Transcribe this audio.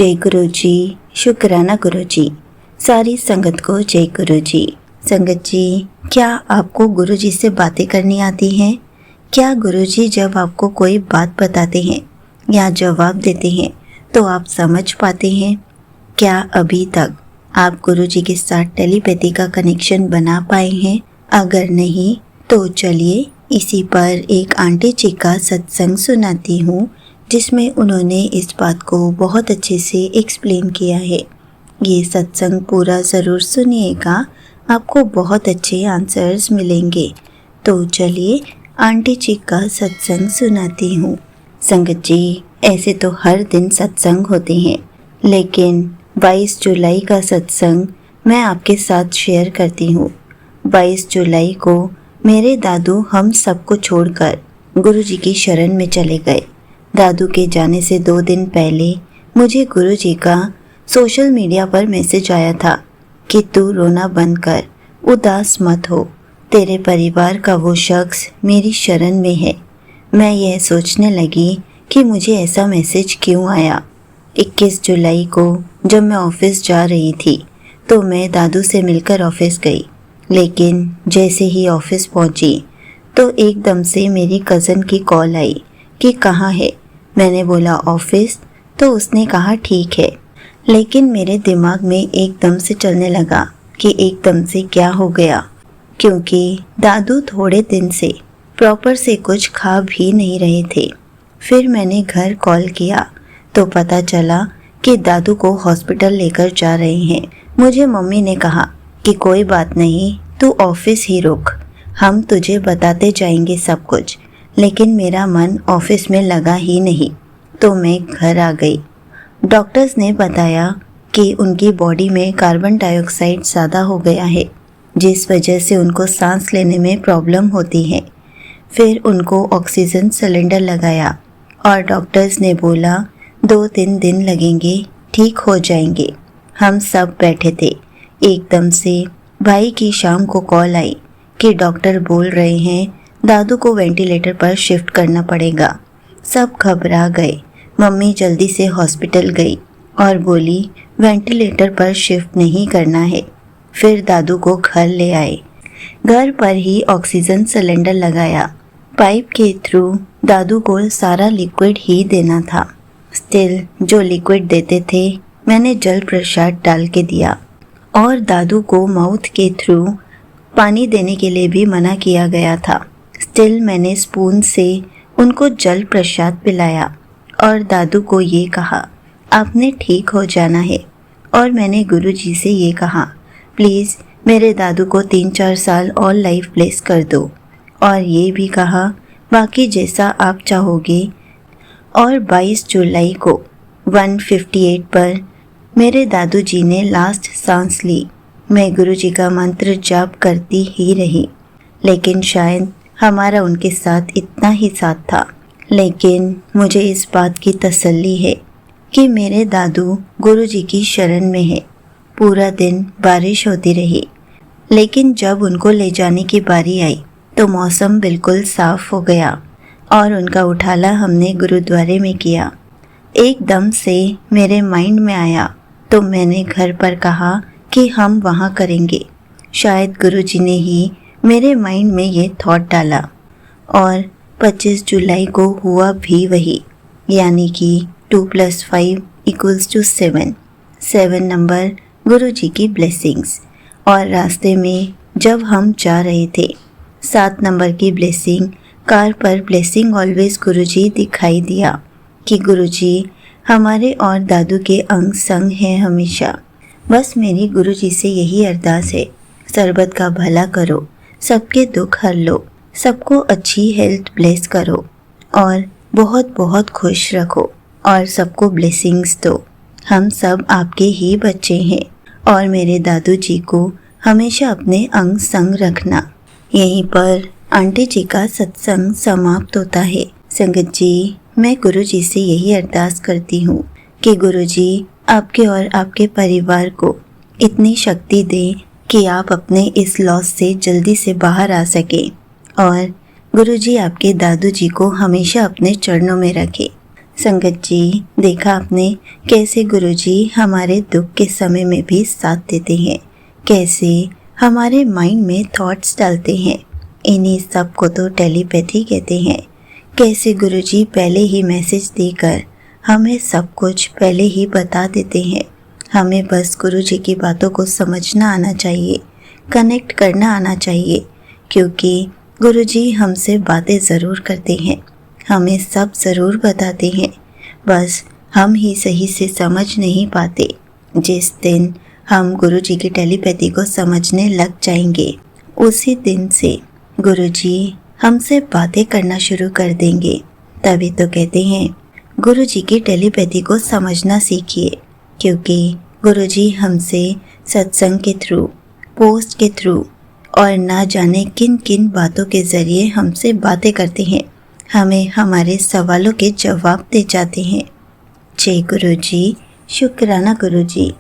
जय गुरु जी। शुक्राना गुरु जी। सारी संगत को जय गुरु जी। संगत जी, क्या आपको गुरु जी से बातें करनी आती हैं? क्या गुरु जी जब आपको कोई बात बताते हैं या जवाब देते हैं तो आप समझ पाते हैं? क्या अभी तक आप गुरु जी के साथ टेलीपैथी का कनेक्शन बना पाए हैं? अगर नहीं तो चलिए इसी पर एक आंटी जी का सत्संग सुनाती हूँ, जिसमें उन्होंने इस बात को बहुत अच्छे से एक्सप्लेन किया है। ये सत्संग पूरा ज़रूर सुनिएगा, आपको बहुत अच्छे आंसर्स मिलेंगे। तो चलिए आंटी जी का सत्संग सुनाती हूँ। संगत जी, ऐसे तो हर दिन सत्संग होते हैं, लेकिन 22 जुलाई का सत्संग मैं आपके साथ शेयर करती हूँ। 22 जुलाई को मेरे दादू हम सबको छोड़कर गुरु जी की शरण में चले गए। दादू के जाने से 2 दिन पहले मुझे गुरु जी का सोशल मीडिया पर मैसेज आया था कि तू रोना बंद कर, उदास मत हो, तेरे परिवार का वो शख्स मेरी शरण में है। मैं यह सोचने लगी कि मुझे ऐसा मैसेज क्यों आया। 21 जुलाई को जब मैं ऑफिस जा रही थी तो मैं दादू से मिलकर ऑफिस गई, लेकिन जैसे ही ऑफिस पहुंची तो एकदम से मेरी कज़न की कॉल आई कि कहाँ है। मैंने बोला ऑफिस, तो उसने कहा ठीक है। लेकिन मेरे दिमाग में एकदम से चलने लगा कि एकदम से क्या हो गया, क्योंकि दादू थोड़े दिन से प्रॉपर से कुछ खा भी नहीं रहे थे। फिर मैंने घर कॉल किया तो पता चला कि दादू को हॉस्पिटल लेकर जा रहे हैं। मुझे मम्मी ने कहा कि कोई बात नहीं, तू ऑफिस ही रुक, हम तुझे बताते जाएंगे सब कुछ। लेकिन मेरा मन ऑफिस में लगा ही नहीं, तो मैं घर आ गई। डॉक्टर्स ने बताया कि उनकी बॉडी में कार्बन डाइऑक्साइड ज़्यादा हो गया है, जिस वजह से उनको सांस लेने में प्रॉब्लम होती है। फिर उनको ऑक्सीजन सिलेंडर लगाया और डॉक्टर्स ने बोला 2-3 दिन लगेंगे, ठीक हो जाएंगे। हम सब बैठे थे। एकदम से भाई की शाम को कॉल आई कि डॉक्टर बोल रहे हैं दादू को वेंटिलेटर पर शिफ्ट करना पड़ेगा। सब घबरा गए। मम्मी जल्दी से हॉस्पिटल गई और बोली वेंटिलेटर पर शिफ्ट नहीं करना है। फिर दादू को घर ले आए। घर पर ही ऑक्सीजन सिलेंडर लगाया। पाइप के थ्रू दादू को सारा लिक्विड ही देना था। स्टिल जो लिक्विड देते थे मैंने जल प्रसाद डाल के दिया, और दादू को माउथ के थ्रू पानी देने के लिए भी मना किया गया था। स्टिल मैंने स्पून से उनको जल प्रसाद पिलाया और दादू को ये कहा आपने ठीक हो जाना है। और मैंने गुरु जी से ये कहा प्लीज़ मेरे दादू को 3-4 साल और लाइफ ब्लेस कर दो, और ये भी कहा बाकी जैसा आप चाहोगे। और 22 जुलाई को 1:58 पर मेरे दादू जी ने लास्ट सांस ली। मैं गुरु जी का मंत्र जाप करती ही रही, लेकिन शायद हमारा उनके साथ इतना ही साथ था। लेकिन मुझे इस बात की तसल्ली है कि मेरे दादू गुरु जी की शरण में है। पूरा दिन बारिश होती रही, लेकिन जब उनको ले जाने की बारी आई तो मौसम बिल्कुल साफ हो गया और उनका उठाला हमने गुरुद्वारे में किया। एकदम से मेरे माइंड में आया तो मैंने घर पर कहा कि हम वहाँ करेंगे। शायद गुरु जी ने ही मेरे माइंड में ये थॉट डाला, और 25 जुलाई को हुआ भी वही, यानी कि 2 + 5 = 7। 7 नंबर गुरु जी की ब्लेसिंग्स। और रास्ते में जब हम जा रहे थे 7 नंबर की ब्लेसिंग, कार पर ब्लेसिंग ऑलवेज गुरु जी दिखाई दिया कि गुरु जी हमारे और दादू के अंग संग हैं हमेशा। बस मेरी गुरु जी से यही अरदास है, सरबत का भला करो, सबके दुख हर लो, सबको अच्छी हेल्थ ब्लेस करो और बहुत बहुत खुश रखो और सबको ब्लेसिंग्स दो। हम सब आपके ही बच्चे हैं और मेरे दादू जी को हमेशा अपने अंग संग रखना। यहीं पर आंटी जी का सत्संग समाप्त होता है। संगत जी, मैं गुरु जी से यही अरदास करती हूँ कि गुरु जी आपके और आपके परिवार को इतनी शक्ति दें कि आप अपने इस लॉस से जल्दी से बाहर आ सकें, और गुरुजी आपके दादू जी को हमेशा अपने चरणों में रखें। संगत जी, देखा आपने कैसे गुरुजी हमारे दुख के समय में भी साथ देते हैं, कैसे हमारे माइंड में थॉट्स डालते हैं। इन्हीं सब को तो टेलीपैथी कहते हैं। कैसे गुरुजी पहले ही मैसेज देकर हमें सब कुछ पहले ही बता देते हैं। हमें बस गुरुजी की बातों को समझना आना चाहिए, कनेक्ट करना आना चाहिए, क्योंकि गुरुजी हमसे बातें ज़रूर करते हैं, हमें सब ज़रूर बताते हैं, बस हम ही सही से समझ नहीं पाते। जिस दिन हम गुरुजी की टेलीपैथी को समझने लग जाएंगे, उसी दिन से गुरुजी हमसे बातें करना शुरू कर देंगे। तभी तो कहते हैं गुरुजी की टेलीपैथी को समझना सीखिए, क्योंकि गुरुजी हमसे सत्संग के थ्रू, पोस्ट के थ्रू और ना जाने किन किन बातों के ज़रिए हमसे बातें करते हैं, हमें हमारे सवालों के जवाब दे जाते हैं। जय गुरुजी, शुक्राना गुरुजी।